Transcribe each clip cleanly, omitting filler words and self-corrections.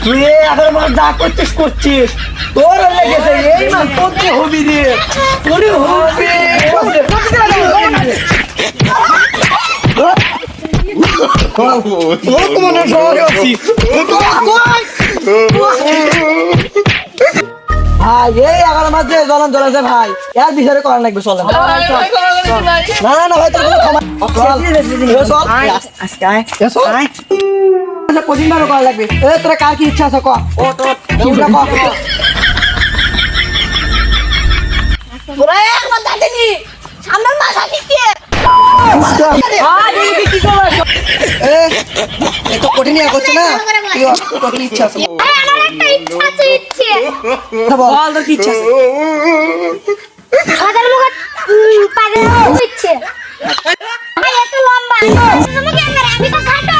তুই আবার মাছ যা করছিস তোর লেগেছে এই মাছ তোর কি হবি রে তোর হবে তোর তো মনে শহরে আছি ভাই এই 11 মাস যে জ্বলন জ্বলেছে ভাই এর বিষয়ে করা লাগবে চলেন না না ভাই তোর কোনো ক্ষমা প্রতিদিনবার করা লাগবে তোরা কার কি ইচ্ছা আছে ক ও তোর তোরা একবার দাদিনি সামনের মাছ আসিছে এত কঠিন ইয়া করছে না তোর কি ইচ্ছা আছে আমার একটা ইচ্ছা আছে বল তোর কি ইচ্ছা আছে সাদার মুখে পারে ইচ্ছে ভাই এত লম্বা তুমি কি আনবে আমি তো খাটো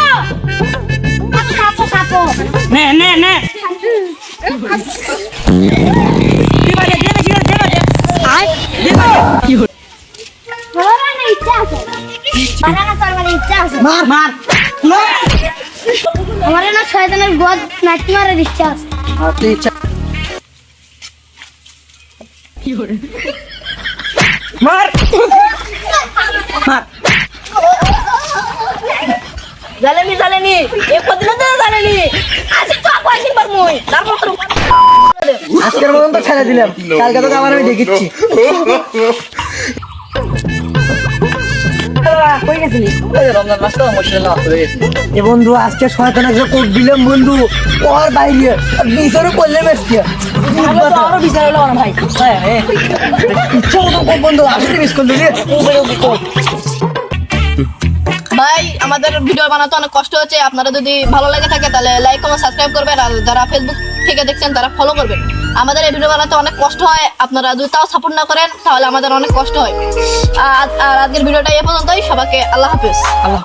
সাপো সাপো নে নে নে দিবারে দে আয় দিবারে কি হলো আমার না ইচ্ছা আছে বানানা করবার ইচ্ছা আছে মার মার আমার না শয়তানের গোদ নাটি মারার ইচ্ছা আছে তুই ইচ্ছা কি হলো মার মার জালেনি এই কদিন ধরে জালেনি আজ তো কয়দিন পর মই তারপর তো আজকের মতন তো ছেড়ে দিলাম কালকে তো আবার আমি দেখিচ্ছি কই গেছিলি রমজান মাস তো মশলা না হয়ে এ বন্ধু আজকে শয়তান একটা কোট দিলাম বন্ধু ওর বাইরে বিচারও করলে বেশি আরো বিচার হলো না ভাই ইচ্ছা মতো কোট বন্ধু আসলে মিস করলি রে ভাই আমাদের ভিডিও বানাতে অনেক কষ্ট হচ্ছে আপনারা যদি ভালো লাগে থাকে তাহলে লাইক কমেন্ট সাবস্ক্রাইব করবেন আর যারা ফেসবুক থেকে দেখছেন তারা ফলো করবেন আমাদের এই ভিডিও বানাতে অনেক কষ্ট হয় আপনারা যদি তাও সাপোর্ট না করেন তাহলে আমাদের অনেক কষ্ট হয় আর আজকের ভিডিওটা এই পর্যন্তই সবাইকে আল্লাহ হাফেজ আল্লাহ